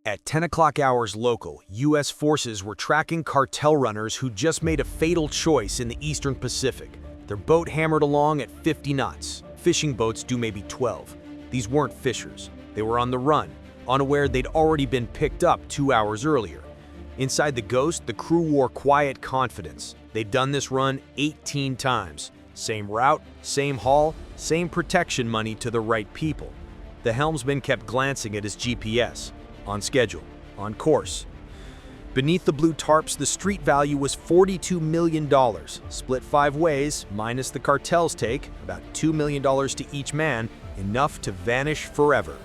At 10 o'clock hours local, U.S. forces were tracking cartel runners who just made a fatal choice in the Eastern Pacific. Their boat hammered along at 50 knots. Fishing boats do maybe 12. These weren't fishers. They were on the run, unaware they'd already been picked up 2 hours earlier. Inside the Ghost, the crew wore quiet confidence. They'd done this run 18 times. Same route, same haul, same protection money to the right people. The helmsman kept glancing at his GPS. On schedule, on course. Beneath the blue tarps, the street value was $42 million, split 5 ways, minus the cartel's take, about $2 million to each man, enough to vanish forever.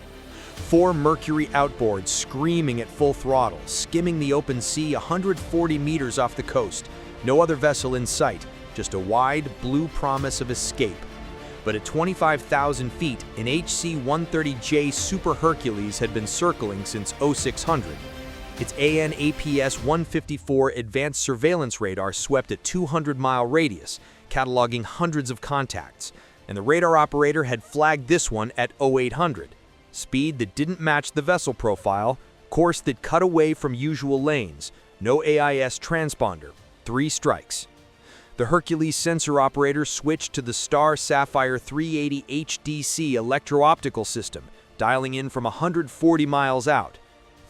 4 Mercury outboards screaming at full throttle, skimming the open sea 140 meters off the coast. No other vessel in sight, just a wide, blue promise of escape. But at 25,000 feet, an HC-130J Super Hercules had been circling since 0600. Its AN/APS-154 advanced surveillance radar swept a 200-mile radius, cataloging hundreds of contacts, and the radar operator had flagged this one at 0800. Speed that didn't match the vessel profile, course that cut away from usual lanes, no AIS transponder, 3 strikes. The Hercules sensor operator switched to the Star Sapphire 380 HDC electro-optical system, dialing in from 140 miles out.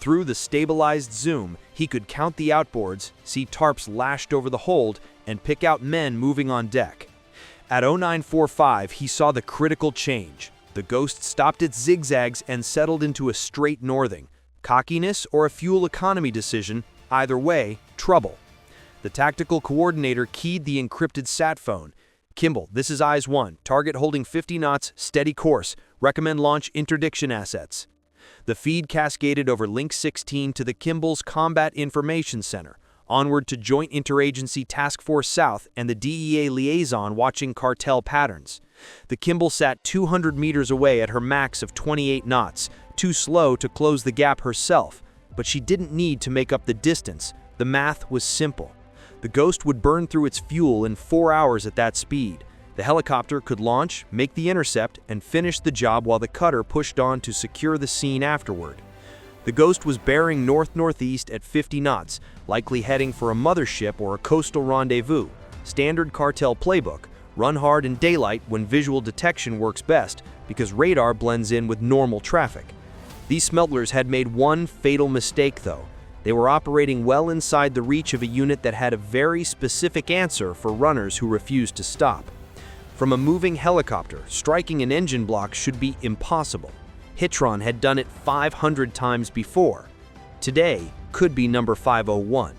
Through the stabilized zoom, he could count the outboards, see tarps lashed over the hold, and pick out men moving on deck. At 0945, he saw the critical change. The Ghost stopped its zigzags and settled into a straight northing. Cockiness or a fuel economy decision, either way, trouble. The tactical coordinator keyed the encrypted sat phone. Kimball, this is Eyes 1. Target holding 50 knots, steady course. Recommend launch interdiction assets. The feed cascaded over Link 16 to the Kimball's Combat Information Center, onward to Joint Interagency Task Force South and the DEA liaison watching cartel patterns. The Kimball sat 200 meters away at her max of 28 knots, too slow to close the gap herself. But she didn't need to make up the distance. The math was simple. The Ghost would burn through its fuel in 4 hours at that speed. The helicopter could launch, make the intercept, and finish the job while the cutter pushed on to secure the scene afterward. The Ghost was bearing north-northeast at 50 knots, likely heading for a mothership or a coastal rendezvous. Standard cartel playbook: run hard in daylight when visual detection works best because radar blends in with normal traffic. These smugglers had made one fatal mistake, though. They were operating well inside the reach of a unit that had a very specific answer for runners who refused to stop. From a moving helicopter, striking an engine block should be impossible. Hitron had done it 500 times before. Today could be number 501.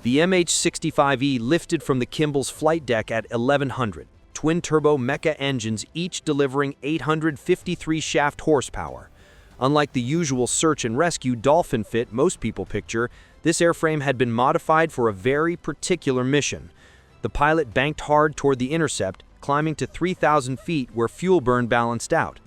The MH-65E lifted from the Kimball's flight deck at 1100, twin-turbo mecha engines each delivering 853 shaft horsepower. Unlike the usual search and rescue Dolphin fit most people picture, this airframe had been modified for a very particular mission. The pilot banked hard toward the intercept, climbing to 3,000 feet where fuel burn balanced out.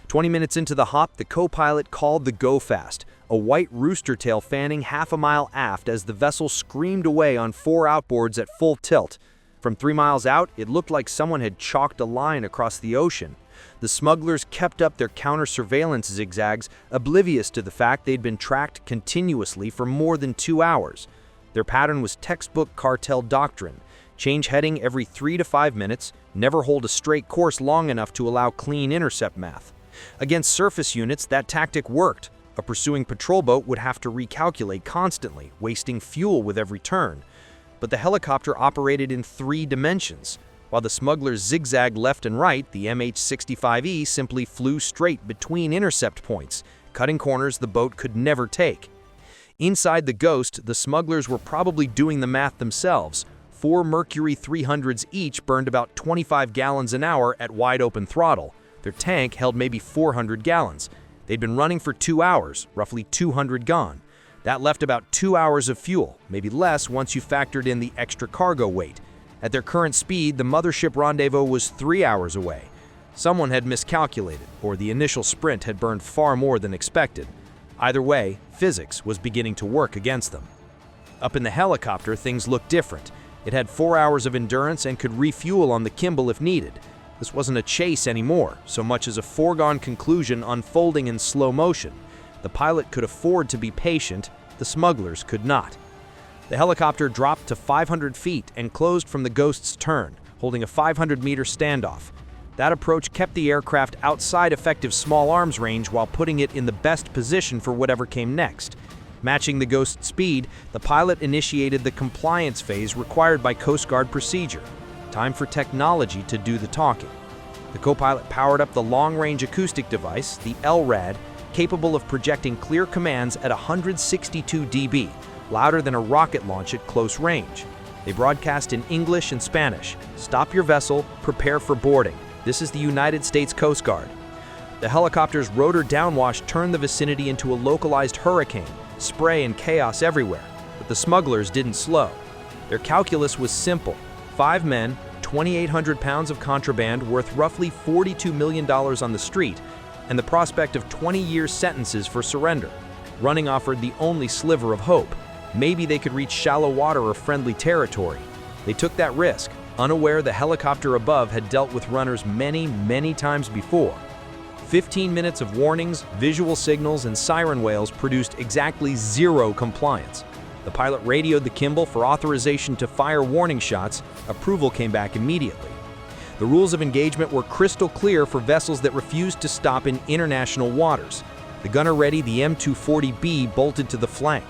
20 minutes into the hop, the co-pilot called the go fast, a white rooster tail fanning half a mile aft as the vessel screamed away on 4 outboards at full tilt. From 3 miles out, it looked like someone had chalked a line across the ocean. The smugglers kept up their counter-surveillance zigzags, oblivious to the fact they'd been tracked continuously for more than 2 hours. Their pattern was textbook cartel doctrine: change heading every 3 to 5 minutes, never hold a straight course long enough to allow clean intercept math. Against surface units, that tactic worked. A pursuing patrol boat would have to recalculate constantly, wasting fuel with every turn. But the helicopter operated in 3 dimensions. While the smugglers zigzagged left and right, the MH-65E simply flew straight between intercept points, cutting corners the boat could never take. Inside the Ghost, the smugglers were probably doing the math themselves. 4 Mercury 300s each burned about 25 gallons an hour at wide-open throttle. Their tank held maybe 400 gallons. They'd been running for 2 hours, roughly 200 gone. That left about 2 hours of fuel, maybe less once you factored in the extra cargo weight. At their current speed, the mothership rendezvous was 3 hours away. Someone had miscalculated, or the initial sprint had burned far more than expected. Either way, physics was beginning to work against them. Up in the helicopter, things looked different. It had 4 hours of endurance and could refuel on the Kimball if needed. This wasn't a chase anymore, so much as a foregone conclusion unfolding in slow motion. The pilot could afford to be patient, the smugglers could not. The helicopter dropped to 500 feet and closed from the Ghost's turn, holding a 500-meter standoff. That approach kept the aircraft outside effective small arms range while putting it in the best position for whatever came next. Matching the Ghost's speed, the pilot initiated the compliance phase required by Coast Guard procedure. Time for technology to do the talking. The co-pilot powered up the long-range acoustic device, the LRAD, capable of projecting clear commands at 162 dB, louder than a rocket launch at close range. They broadcast in English and Spanish. Stop your vessel, prepare for boarding. This is the United States Coast Guard. The helicopter's rotor downwash turned the vicinity into a localized hurricane, spray and chaos everywhere, but the smugglers didn't slow. Their calculus was simple. 5 men, 2,800 pounds of contraband worth roughly $42 million on the street, and the prospect of 20-year sentences for surrender. Running offered the only sliver of hope. Maybe they could reach shallow water or friendly territory. They took that risk, unaware the helicopter above had dealt with runners many times before. 15 minutes of warnings, visual signals, and siren wails produced exactly 0 compliance. The pilot radioed the Kimball for authorization to fire warning shots. Approval came back immediately. The rules of engagement were crystal clear for vessels that refused to stop in international waters. The gunner-ready, the M240B bolted to the flank,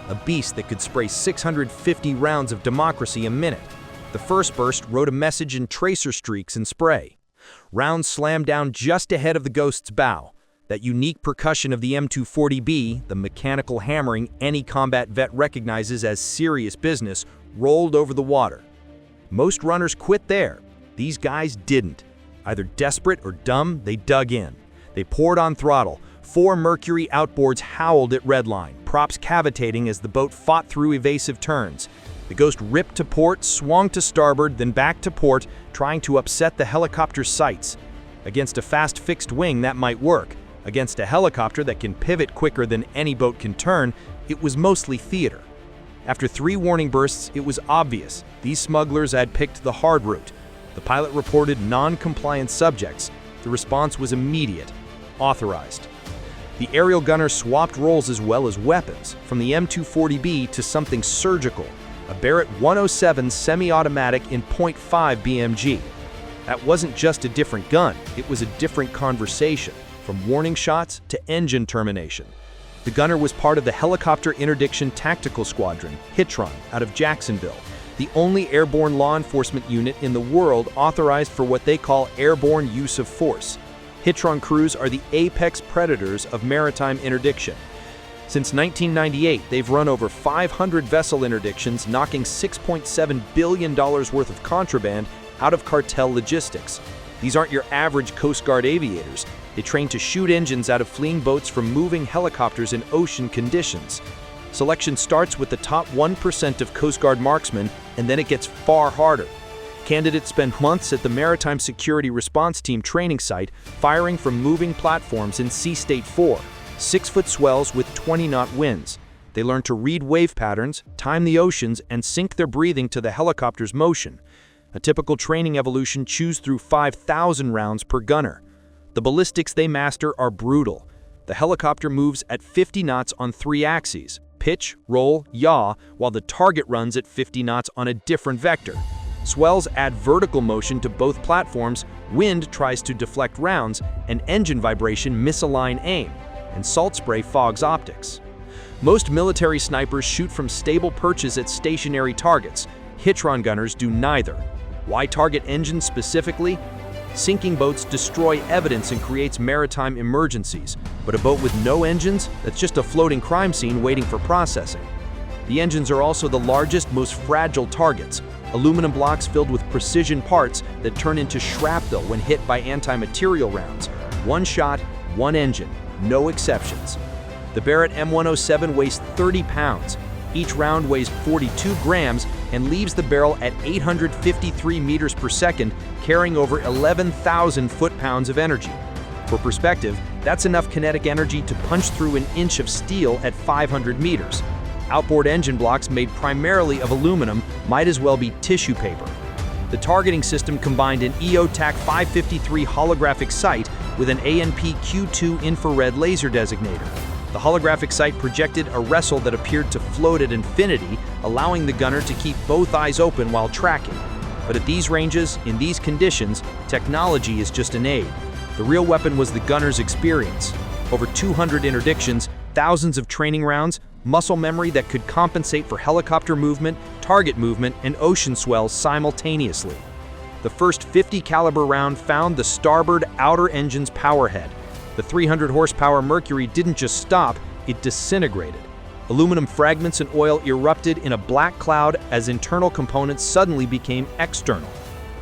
a beast that could spray 650 rounds of democracy a minute. The first burst wrote a message in tracer streaks and spray. Rounds slammed down just ahead of the Ghost's bow. That unique percussion of the M240B, the mechanical hammering any combat vet recognizes as serious business, rolled over the water. Most runners quit there. These guys didn't. Either desperate or dumb, they dug in. They poured on throttle. 4 Mercury outboards howled at redline, props cavitating as the boat fought through evasive turns. The Ghost ripped to port, swung to starboard, then back to port, trying to upset the helicopter's sights. Against a fast fixed wing, that might work. Against a helicopter that can pivot quicker than any boat can turn, it was mostly theater. After 3 warning bursts, it was obvious these smugglers had picked the hard route. The pilot reported non-compliant subjects. The response was immediate. Authorized. The aerial gunner swapped roles as well as weapons, from the M240B to something surgical, a Barrett M107 semi-automatic in .5 BMG. That wasn't just a different gun, it was a different conversation, from warning shots to engine termination. The gunner was part of the Helicopter Interdiction Tactical Squadron, HITRON, out of Jacksonville, the only airborne law enforcement unit in the world authorized for what they call airborne use of force. HITRON crews are the apex predators of maritime interdiction. Since 1998, they've run over 500 vessel interdictions, knocking $6.7 billion worth of contraband out of cartel logistics. These aren't your average Coast Guard aviators. They train to shoot engines out of fleeing boats from moving helicopters in ocean conditions. Selection starts with the top 1% of Coast Guard marksmen, and then it gets far harder. Candidates spend months at the Maritime Security Response Team training site, firing from moving platforms in Sea State 4, 6-foot swells with 20-knot winds. They learn to read wave patterns, time the oceans, and sync their breathing to the helicopter's motion. A typical training evolution chews through 5,000 rounds per gunner. The ballistics they master are brutal. The helicopter moves at 50 knots on 3 axes, pitch, roll, yaw, while the target runs at 50 knots on a different vector. Swells add vertical motion to both platforms, wind tries to deflect rounds, and engine vibration misalign aim, and salt spray fogs optics. Most military snipers shoot from stable perches at stationary targets. HITRON gunners do neither. Why target engines specifically? Sinking boats destroy evidence and creates maritime emergencies, but a boat with no engines, that's just a floating crime scene waiting for processing. The engines are also the largest, most fragile targets, aluminum blocks filled with precision parts that turn into shrapnel when hit by anti-material rounds. One shot, one engine, no exceptions. The Barrett M107 weighs 30 pounds. Each round weighs 42 grams and leaves the barrel at 853 meters per second, carrying over 11,000 foot-pounds of energy. For perspective, that's enough kinetic energy to punch through an inch of steel at 500 meters. Outboard engine blocks made primarily of aluminum might as well be tissue paper. The targeting system combined an EOTAC 553 holographic sight with an ANP Q2 infrared laser designator. The holographic sight projected a wrestle that appeared to float at infinity, allowing the gunner to keep both eyes open while tracking. But at these ranges, in these conditions, technology is just an aid. The real weapon was the gunner's experience. Over 200 interdictions, thousands of training rounds, muscle memory that could compensate for helicopter movement, target movement, and ocean swells simultaneously. The first 50 caliber round found the starboard outer engine's powerhead. The 300 horsepower Mercury didn't just stop, it disintegrated. Aluminum fragments and oil erupted in a black cloud as internal components suddenly became external.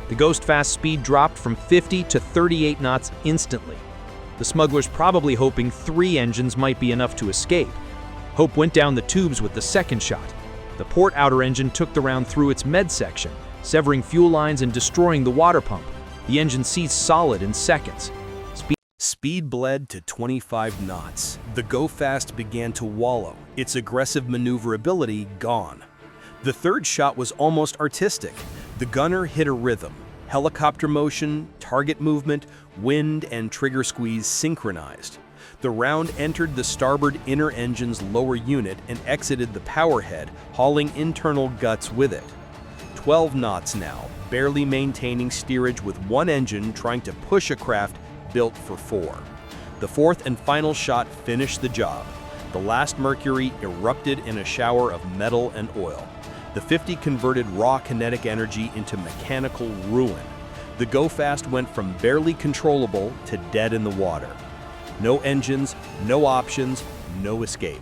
The Ghost fast speed dropped from 50 to 38 knots instantly. The smugglers probably hoping 3 engines might be enough to escape. Hope went down the tubes with the second shot. The port outer engine took the round through its med section, severing fuel lines and destroying the water pump. The engine seized solid in seconds. Speed bled to 25 knots. The Go Fast began to wallow, its aggressive maneuverability gone. The third shot was almost artistic. The gunner hit a rhythm. Helicopter motion, target movement, wind, and trigger squeeze synchronized. The round entered the starboard inner engine's lower unit and exited the powerhead, hauling internal guts with it. 12 knots now, barely maintaining steerage with one engine trying to push a craft built for 4. The fourth and final shot finished the job. The last Mercury erupted in a shower of metal and oil. The 50 converted raw kinetic energy into mechanical ruin. The Go Fast went from barely controllable to dead in the water. No engines, no options, no escape.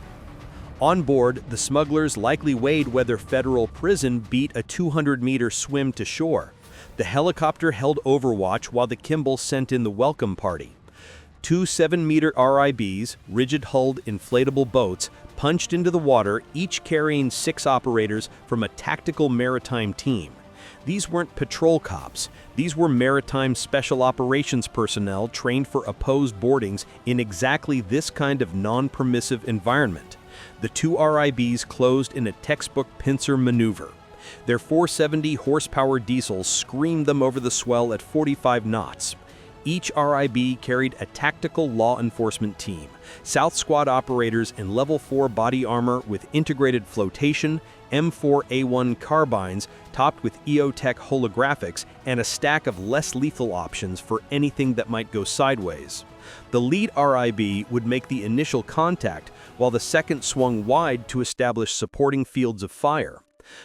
On board, the smugglers likely weighed whether federal prison beat a 200-meter swim to shore. The helicopter held overwatch while the Kimball sent in the welcome party. 2 7-meter RIBs, rigid-hulled inflatable boats, punched into the water, each carrying 6 operators from a tactical maritime team. These weren't patrol cops. These were maritime special operations personnel trained for opposed boardings in exactly this kind of non-permissive environment. The 2 RIBs closed in a textbook pincer maneuver. Their 470 horsepower diesels screamed them over the swell at 45 knots. Each RIB carried a tactical law enforcement team, South Squad operators in Level 4 body armor with integrated flotation, M4A1 carbines topped with EOTech holographics, and a stack of less lethal options for anything that might go sideways. The lead RIB would make the initial contact, while the second swung wide to establish supporting fields of fire.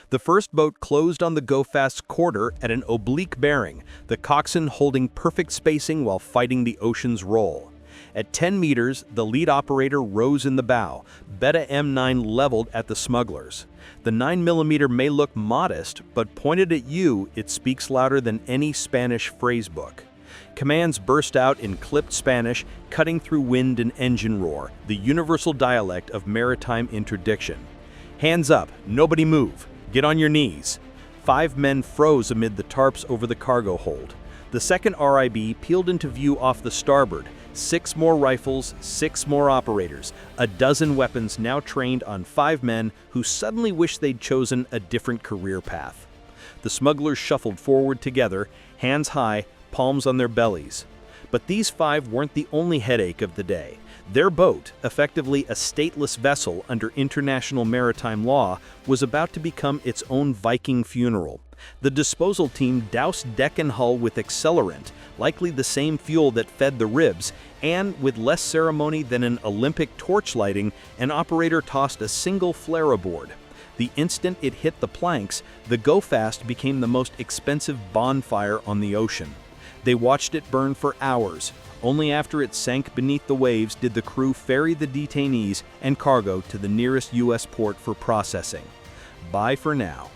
The first boat closed on the Go Fast's quarter at an oblique bearing, the coxswain holding perfect spacing while fighting the ocean's roll. At 10 meters, the lead operator rose in the bow, Beta M9 leveled at the smugglers. The 9mm may look modest, but pointed at you, it speaks louder than any Spanish phrasebook. Commands burst out in clipped Spanish, cutting through wind and engine roar, the universal dialect of maritime interdiction. Hands up, nobody move. Get on your knees. 5 men froze amid the tarps over the cargo hold. The second RIB peeled into view off the starboard. 6 more rifles, 6 more operators, a dozen weapons now trained on 5 men who suddenly wished they'd chosen a different career path. The smugglers shuffled forward together, hands high, palms on their bellies. But these 5 weren't the only headache of the day. Their boat, effectively a stateless vessel under international maritime law, was about to become its own Viking funeral. The disposal team doused deck and hull with accelerant, likely the same fuel that fed the ribs, and with less ceremony than an Olympic torch lighting, an operator tossed a single flare aboard. The instant it hit the planks, the Go Fast became the most expensive bonfire on the ocean. They watched it burn for hours. Only after it sank beneath the waves did the crew ferry the detainees and cargo to the nearest U.S. port for processing. Bye for now.